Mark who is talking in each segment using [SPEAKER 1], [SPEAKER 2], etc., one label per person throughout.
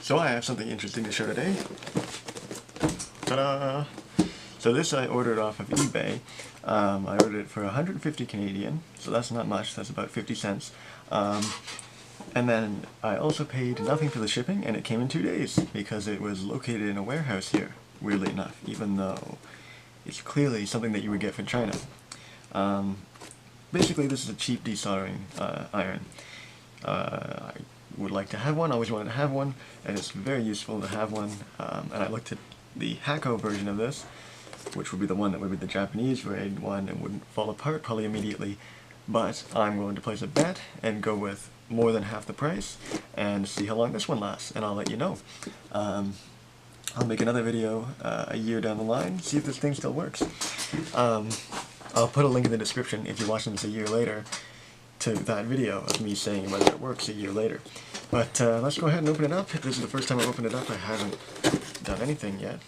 [SPEAKER 1] So I have something interesting to show today. Ta-da! So this I ordered off of eBay. I ordered it for 150 Canadian, so that's not much, that's about 50 cents. And then I also paid nothing for the shipping, and it came in 2 days, because it was located in a warehouse here, weirdly enough, even though it's clearly something that you would get from China. Basically this is a cheap desoldering iron. I would like to have one, always wanted to have one, and it's very useful to have one. And I looked at the Hakko version of this, which would be the one that would be the Japanese grade one and wouldn't fall apart probably immediately, but I'm going to place a bet and go with more than half the price and see how long this one lasts, and I'll let you know. I'll make another video a year down the line, see if this thing still works. I'll put a link in the description if you're watching this a year later to that video of me saying whether it works a year later. But let's go ahead and open it up. This is the first time I've opened it up. I haven't done anything yet.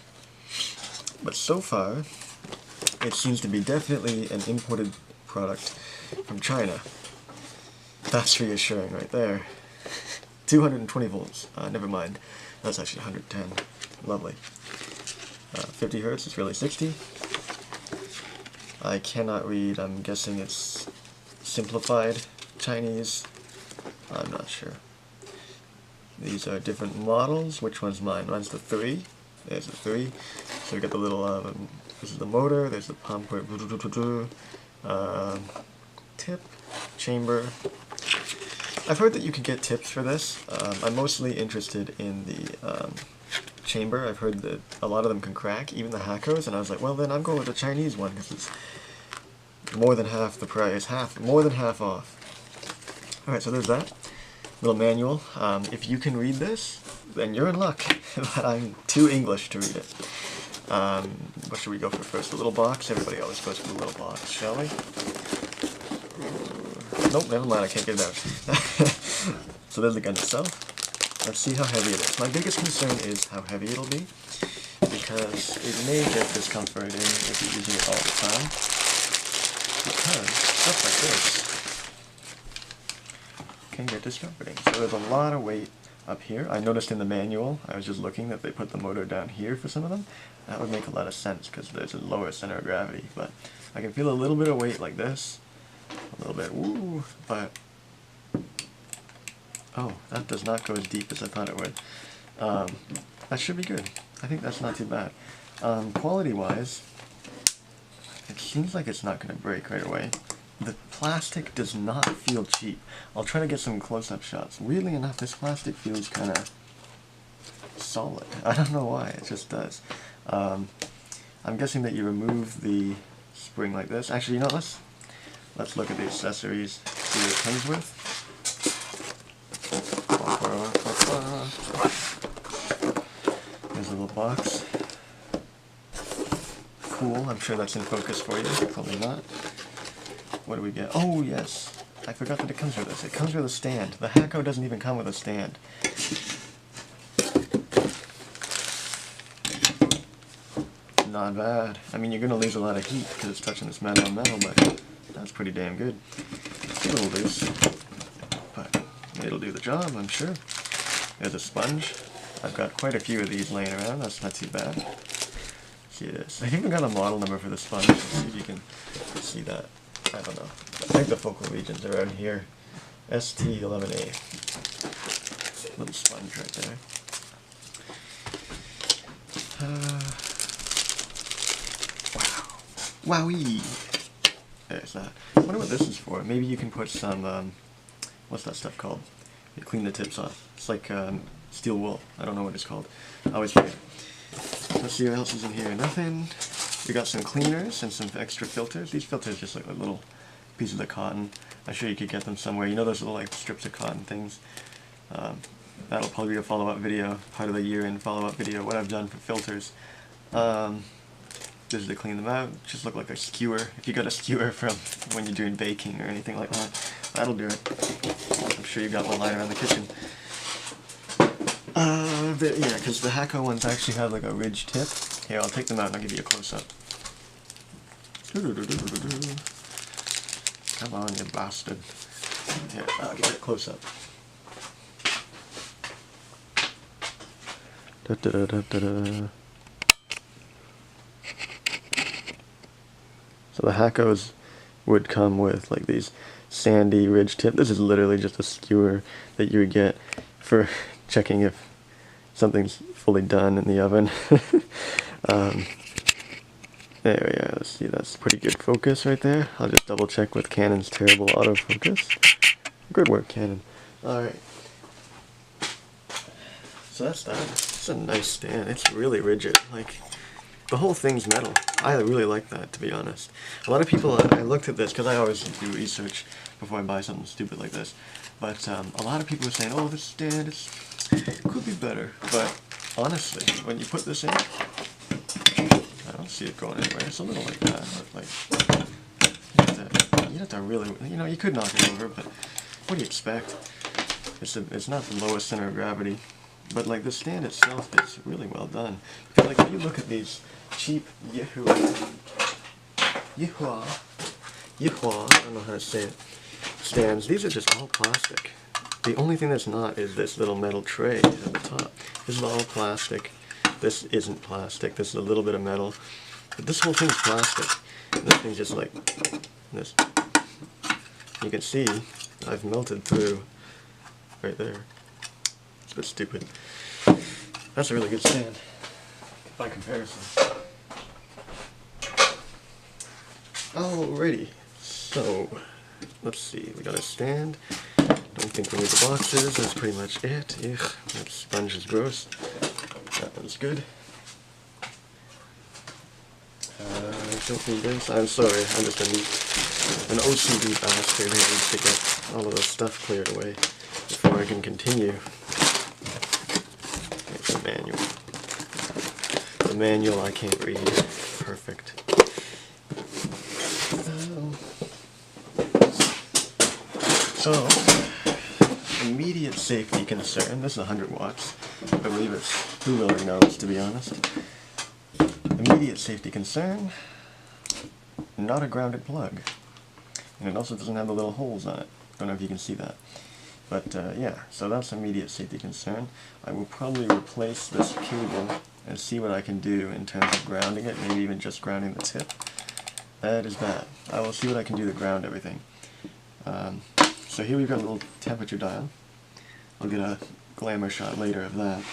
[SPEAKER 1] But so far, it seems to be definitely an imported product from China. That's reassuring right there. 220 volts. Never mind. That's actually 110. Lovely. 50 hertz, it's really 60. I cannot read. I'm guessing it's simplified Chinese. I'm not sure. These are different models. Which one's mine? Mine's the 3. There's the 3. So we got the little, this is the motor, there's the pump, tip, chamber. I've heard that you can get tips for this. I'm mostly interested in the chamber. I've heard that a lot of them can crack, even the Hakkos, and I was like, well then I'm going with the Chinese one because it's more than half the price, more than half off. Alright, so there's that little manual. If you can read this, then you're in luck, but I'm too English to read it. What should we go for first? The little box? Everybody always goes for the little box, shall we? Nope, never mind, I can't get it out. So there's the gun itself. Let's see how heavy it is. My biggest concern is how heavy it'll be, because it may get discomforting if you're using it all the time. Because stuff like this can get discomforting. So there's a lot of weight up here. I noticed in the manual, I was just looking, that they put the motor down here for some of them. That would make a lot of sense because there's a lower center of gravity. But I can feel a little bit of weight like this. A little bit, woo, but oh, that does not go as deep as I thought it would. That should be good. I think that's not too bad. Quality-wise, it seems like it's not going to break right away. The plastic does not feel cheap. I'll try to get some close-up shots. Weirdly enough, this plastic feels kind of solid. I don't know why, it just does. I'm guessing that you remove the spring like this. Actually, you know, let's look at the accessories, see what it comes with. There's a little box. Cool, I'm sure that's in focus for you. Probably not. What do we get? Oh yes, I forgot that it comes with this. It comes with a stand. The Hakko doesn't even come with a stand. Not bad. I mean, you're going to lose a lot of heat because it's touching this metal on metal, but that's pretty damn good. It's a little loose, but it'll do the job, I'm sure. There's a sponge. I've got quite a few of these laying around. That's not too bad. See this. I've even got a model number for the sponge. Let's see if you can see that. I don't know. I think the focal region's around here. ST11A. Little sponge right there. Wow. Wowee! There's that. I wonder what this is for. Maybe you can put some, what's that stuff called? You clean the tips off. It's like steel wool. I don't know what it's called. I always forget. Let's see what else is in here. Nothing. We got some cleaners and some extra filters. These filters just look like little pieces of cotton. I'm sure you could get them somewhere. You know those little like strips of cotton things? That'll probably be a follow-up video, part of the year-end follow-up video, what I've done for filters. This is to clean them out. Just look like a skewer. If you got a skewer from when you're doing baking or anything like that, that'll do it. I'm sure you got one lying around the kitchen. Yeah, because the Hakko ones actually have like a ridge tip. Here, I'll take them out and I'll give you a close-up. Come on, you bastard. Here, I'll give you a close-up. Da, da, da, da, da, da. So the Hackos would come with like these sandy ridge tip. This is literally just a skewer that you would get for checking if something's fully done in the oven. There we are. Let's see, that's pretty good focus right there. I'll just double check with Canon's terrible autofocus. Good work, Canon. Alright. So that's that. It's a nice stand. It's really rigid. Like, the whole thing's metal. I really like that, to be honest. A lot of people, I looked at this, because I always do research before I buy something stupid like this. But a lot of people are saying, oh, this stand could be better. But honestly, when you put this in, I don't see it going anywhere. It's a little like that. But like, you have to really, you know, you could knock it over, but what do you expect? It's not the lowest center of gravity. But like the stand itself is really well done. Because like if you look at these cheap Yihua, I don't know how to say it, stands, these are just all plastic. The only thing that's not is this little metal tray at the top. This is all plastic. This isn't plastic. This is a little bit of metal. But this whole thing's plastic. And this thing's just like this. You can see I've melted through right there. It's a bit stupid. That's a really good stand by comparison. Alrighty, so let's see. We got a stand. Don't think we need the boxes. That's pretty much it. Ugh, that sponge is gross. That one's good. Don't need this. I'm sorry. I'm just an OCD bastard who needs to get all of this stuff cleared away before I can continue. It's a manual. The manual I can't read. Perfect. So, immediate safety concern. This is 100 watts. I believe it's, who really knows, to be honest. Immediate safety concern. Not a grounded plug. And it also doesn't have the little holes on it. Don't know if you can see that. But yeah, so that's immediate safety concern. I will probably replace this cable and see what I can do in terms of grounding it, maybe even just grounding the tip. That is bad. I will see what I can do to ground everything. So here we've got a little temperature dial. I'll get a glamour shot later of that.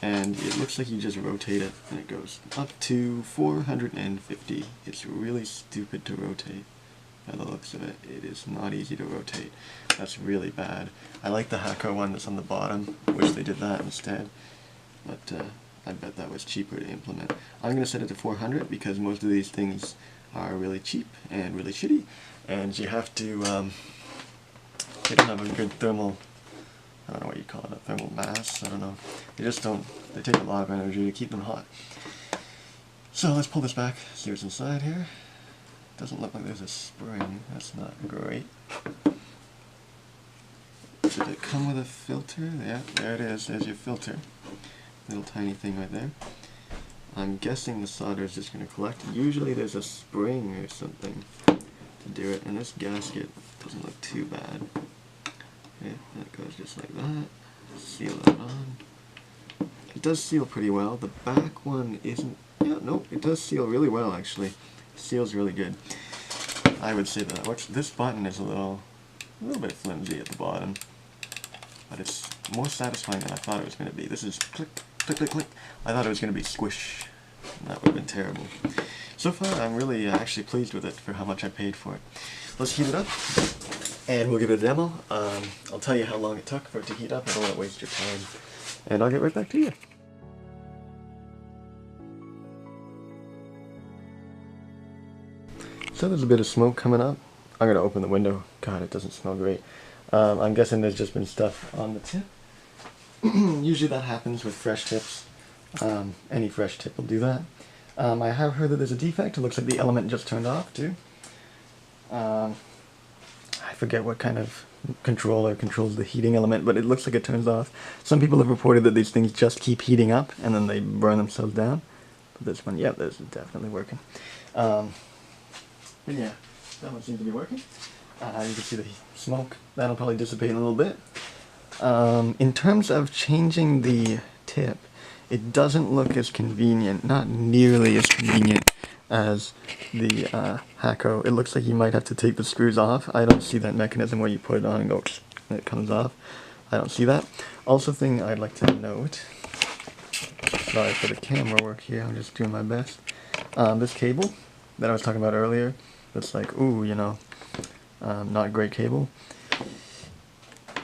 [SPEAKER 1] And it looks like you just rotate it and it goes up to 450. It's really stupid to rotate. By the looks of it, it is not easy to rotate. That's really bad. I like the Hako one that's on the bottom. Wish they did that instead. But I bet that was cheaper to implement. I'm going to set it to 400 because most of these things are really cheap and really shitty. And you have to, they don't have a good thermal, I don't know what you call it, a thermal mass, I don't know. They just don't, they take a lot of energy to keep them hot. So let's pull this back, see what's inside here. Doesn't look like there's a spring. That's not great. Did it come with a filter? Yeah, there it is. There's your filter. Little tiny thing right there. I'm guessing the solder is just going to collect. Usually there's a spring or something to do it, and this gasket doesn't look too bad. Okay, that goes just like that. Seal that on. It does seal pretty well. The back one isn't. Yeah, nope, it does seal really well actually. Seals really good. I would say that works. This button is a little bit flimsy at the bottom, but it's more satisfying than I thought it was going to be. This is click, click, click, click. I thought it was going to be squish, and that would have been terrible. So far, I'm really actually pleased with it for how much I paid for it. Let's heat it up, and we'll give it a demo. I'll tell you how long it took for it to heat up. I don't want to waste your time, and I'll get right back to you. So there's a bit of smoke coming up. I'm going to open the window. God, it doesn't smell great. I'm guessing there's just been stuff on the tip. Usually that happens with fresh tips. Any fresh tip will do that. I have heard that there's a defect. It looks like the element just turned off too. I forget what kind of controller controls the heating element, but it looks like it turns off. Some people have reported that these things just keep heating up and then they burn themselves down. But this one, yeah, this is definitely working. But yeah, that one seems to be working. You can see the smoke. That'll probably dissipate in a little bit. In terms of changing the tip, It doesn't look as convenient, not nearly as convenient as the Hacko. It looks like you might have to take the screws off. I don't see that mechanism where you put it on and go and it comes off. I don't see that. Also, thing I'd like to note, sorry for the camera work here, I'm just doing my best. This cable that I was talking about earlier, that's like, ooh, you know, not a great cable.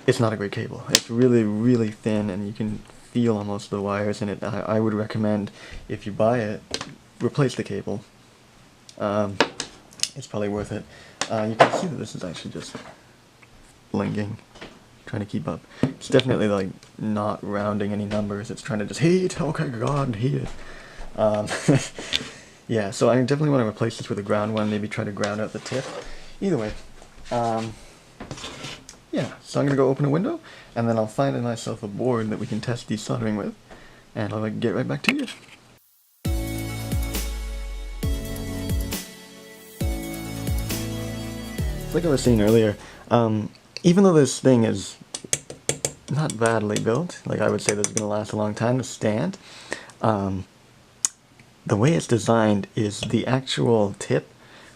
[SPEAKER 1] It's not a great cable. It's really, really thin, and you can feel almost the wires in it. I would recommend, if you buy it, replace the cable. It's probably worth it. You can see that this is actually just blinking, trying to keep up. It's definitely like not rounding any numbers. It's trying to just heat. Okay, God, heat it. Yeah, so I definitely want to replace this with a ground one. Maybe try to ground out the tip. Either way. Yeah, so I'm going to go open a window, and then I'll find myself a board that we can test desoldering with, and I'll get right back to you. Like I was saying earlier, even though this thing is not badly built, like I would say this is going to last a long time to stand, the way it's designed is the actual tip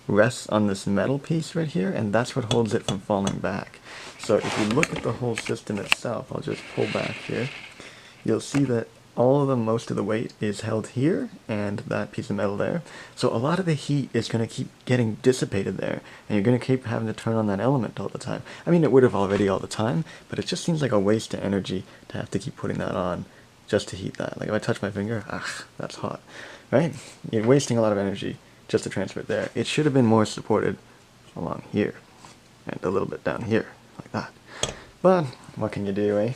[SPEAKER 1] rests on this metal piece right here, and that's what holds it from falling back. So if you look at the whole system itself, I'll just pull back here, you'll see that most of the weight is held here, and that piece of metal there. So a lot of the heat is going to keep getting dissipated there, and you're going to keep having to turn on that element all the time. I mean, it would have already all the time, but it just seems like a waste of energy to have to keep putting that on just to heat that. Like if I touch my finger, that's hot, right? You're wasting a lot of energy just to transfer it there. It should have been more supported along here, and a little bit down here, like that. But what can you do, eh?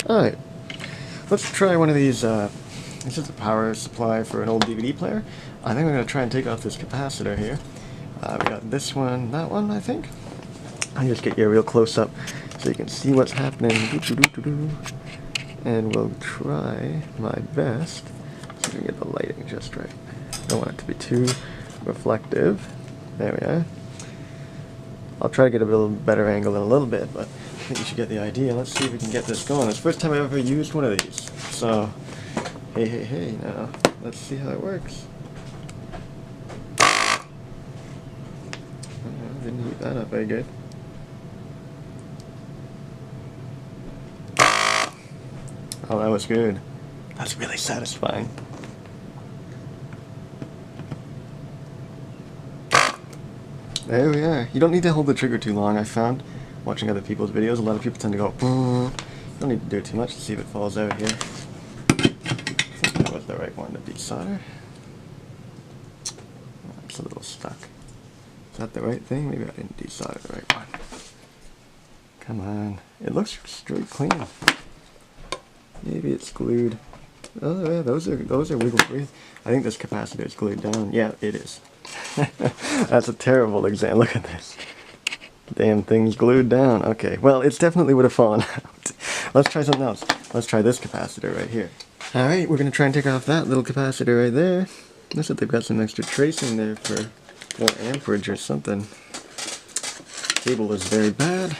[SPEAKER 1] Alright, let's try one of these. This is a power supply for an old DVD player. I think we're going to try and take off this capacitor here. We got this one, that one, I think. I'll just get you a real close up so you can see what's happening. And we'll try my best so we can get the lighting just right. Don't want it to be too reflective. There we are. I'll try to get a little better angle in a little bit, but I think you should get the idea. Let's see if we can get this going. It's the first time I've ever used one of these. So, hey, now, let's see how it works. Didn't heat that up very good. Oh, that was good. That's really satisfying. There we are. You don't need to hold the trigger too long, I found. Watching other people's videos, a lot of people tend to go, you don't need to do it too much to see if it falls out here. I think that was the right one to desolder. It's a little stuck. Is that the right thing? Maybe I didn't desolder the right one. Come on. It looks straight clean. Maybe it's glued. Oh yeah, those are wiggle free. I think this capacitor is glued down. Yeah, it is. That's a terrible example. Look at this. Damn thing's glued down. Okay, well, it's definitely would have fallen out. Let's try something else. Let's try this capacitor right here. Alright, we're going to try and take off that little capacitor right there. Looks like they've got some extra tracing there for more amperage or something. Cable is very bad.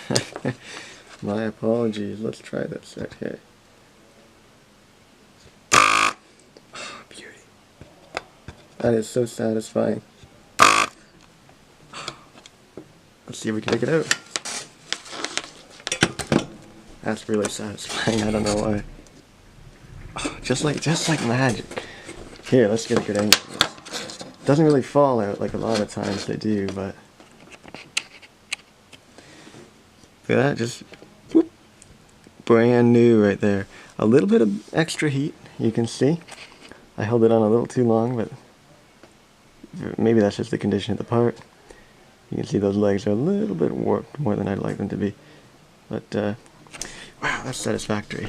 [SPEAKER 1] My apologies. Let's try this right here. Oh, beauty. That is so satisfying. Let's see if we can take it out. That's really satisfying. I don't know why. Oh, just like magic. Here, let's get a good angle. Doesn't really fall out like a lot of times they do, but look at that, just whoop, brand new right there. A little bit of extra heat, you can see. I held it on a little too long, but maybe that's just the condition of the part. You can see those legs are a little bit warped, more than I'd like them to be. But, wow, that's satisfactory.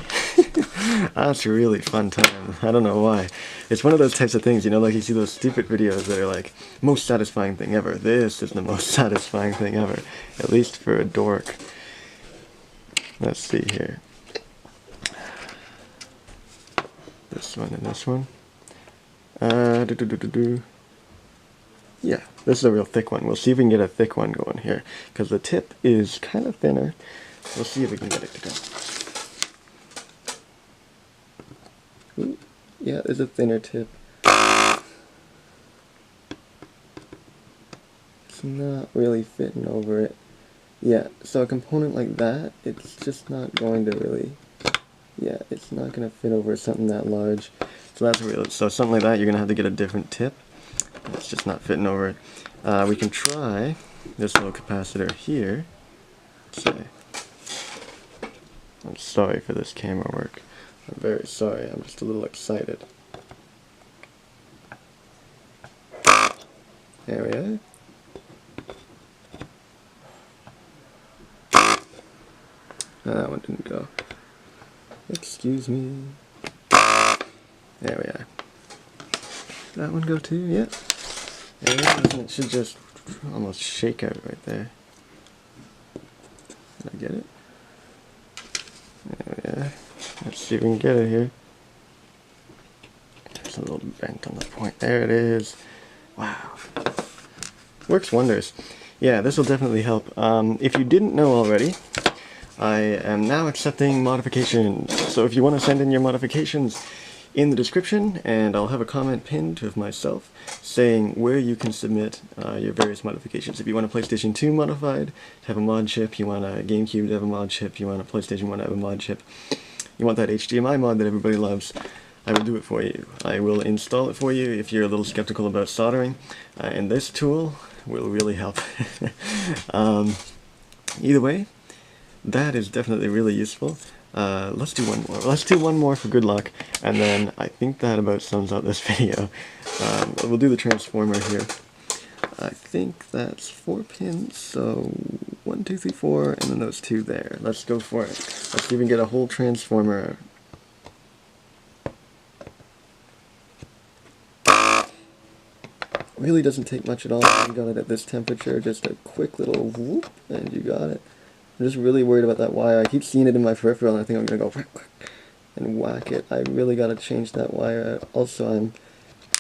[SPEAKER 1] That's a really fun time. I don't know why. It's one of those types of things, you know, like you see those stupid videos that are like, most satisfying thing ever. This is the most satisfying thing ever. At least for a dork. Let's see here. This one and this one. Yeah, this is a real thick one. We'll see if we can get a thick one going here, because the tip is kind of thinner. We'll see if we can get it to go. Ooh, yeah, there's a thinner tip. It's not really fitting over it. Yeah, so a component like that, it's just not going to really, yeah, it's not going to fit over something that large. So that's real. So something like that, you're going to have to get a different tip. It's just not fitting over it. We can try this little capacitor here. Let's say, I'm sorry for this camera work. I'm very sorry, I'm just a little excited. There we are. That one didn't go. Excuse me. There we are. Did that one go too? Yeah. There it is. It should just almost shake out right there. Did I get it? There we are. Let's see if we can get it here. There's a little bent on the point. There it is. Wow. Works wonders. Yeah, this will definitely help. If you didn't know already, I am now accepting modifications. So if you want to send in your modifications in the description, and I'll have a comment pinned of myself saying where you can submit your various modifications. If you want a PlayStation 2 modified to have a mod chip, you want a GameCube to have a mod chip, you want a PlayStation 1 to have a mod chip, you want that HDMI mod that everybody loves, I will do it for you. I will install it for you if you're a little skeptical about soldering, and this tool will really help. Either way, that is definitely really useful. Let's do one more. Let's do one more for good luck, and then I think that about sums up this video. We'll do the transformer here. I think that's 4 pins, so 1, 2, 3, 4, and then those 2 there. Let's go for it. Let's see if we can get a whole transformer. Really doesn't take much at all. You got it at this temperature, just a quick little whoop, and you got it. I'm just really worried about that wire. I keep seeing it in my peripheral, and I think I'm gonna go and whack it. I really gotta change that wire. Also, I'm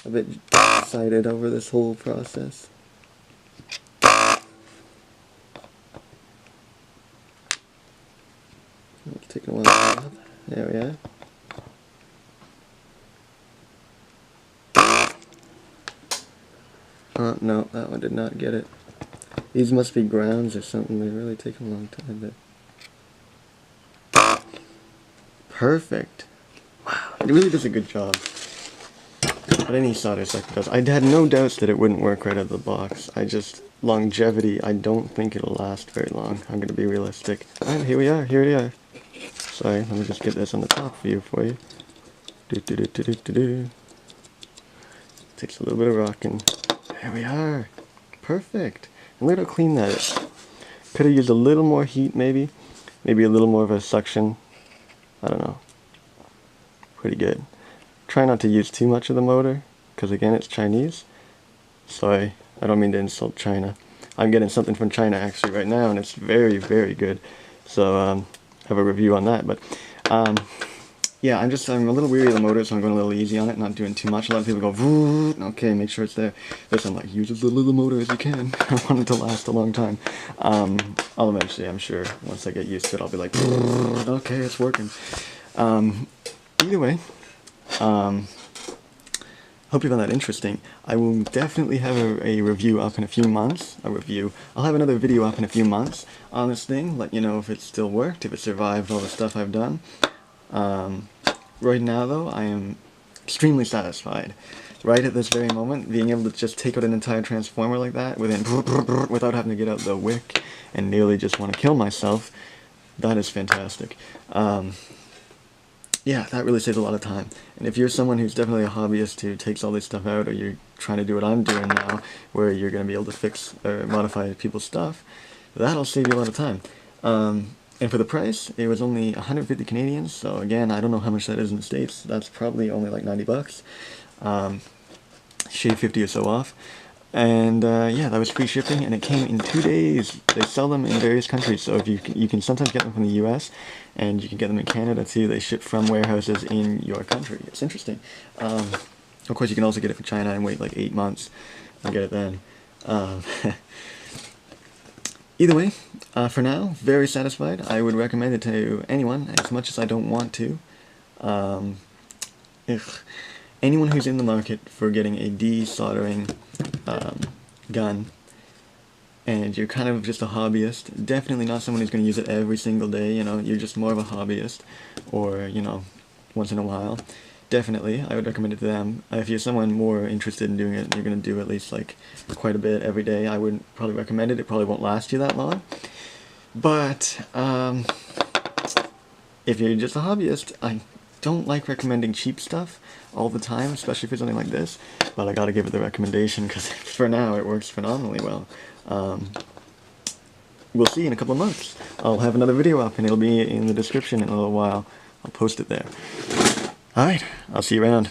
[SPEAKER 1] a bit excited over this whole process. It's taking a while. There we are. Oh, no, that one did not get it. These must be grounds or something. They really take a long time to... Perfect. Wow, it really does a good job. But any solder sucker does. I had no doubts that it wouldn't work right out of the box. Longevity, I don't think it'll last very long. I'm gonna be realistic. Alright, here we are, here we are. Sorry, let me just get this on the top view for you. Takes a little bit of rocking. There we are. Perfect. And look how clean that is. Could have used a little more heat maybe. Maybe a little more of a suction. I don't know. Pretty good. Try not to use too much of the motor, because again it's Chinese. Sorry, I don't mean to insult China. I'm getting something from China actually right now, and it's very, very good. So have a review on that. But yeah, I'm a little weary of the motor, so I'm going a little easy on it, not doing too much. A lot of people go, okay, make sure it's there. This I'm like, use as little of the motor as you can. I want it to last a long time. I'll eventually, I'm sure, once I get used to it, I'll be like, okay, it's working. Either way, hope you found that interesting. I will definitely have a review up in a few months. I'll have another video up in a few months on this thing, let you know if it still worked, if it survived all the stuff I've done. Right now though, I am extremely satisfied. Right at this very moment, being able to just take out an entire transformer like that without having to get out the wick and nearly just want to kill myself, that is fantastic. Yeah, that really saves a lot of time. And if you're someone who's definitely a hobbyist who takes all this stuff out, or you're trying to do what I'm doing now, where you're going to be able to fix or modify people's stuff, that'll save you a lot of time. And for the price, it was only 150 Canadian, so again, I don't know how much that is in the States. That's probably only like 90 bucks. Shave 50 or so off. And yeah, that was free shipping, and it came in 2 days. They sell them in various countries, so if you can sometimes get them from the US, and you can get them in Canada too. They ship from warehouses in your country. It's interesting. Of course, you can also get it from China and wait like 8 months and get it then. Either way, for now, very satisfied. I would recommend it to anyone, as much as I don't want to. if anyone who's in the market for getting a desoldering gun, and you're kind of just a hobbyist, definitely not someone who's going to use it every single day, you know, you're just more of a hobbyist, or, you know, once in a while, definitely, I would recommend it to them. If you're someone more interested in doing it, and you're going to do at least, like, quite a bit every day, I wouldn't probably recommend it. It probably won't last you that long. But, if you're just a hobbyist, I don't like recommending cheap stuff all the time, especially for something like this, but I gotta give it the recommendation, because for now it works phenomenally well. We'll see in a couple of months. I'll have another video up, and it'll be in the description in a little while. I'll post it there. Alright, I'll see you around.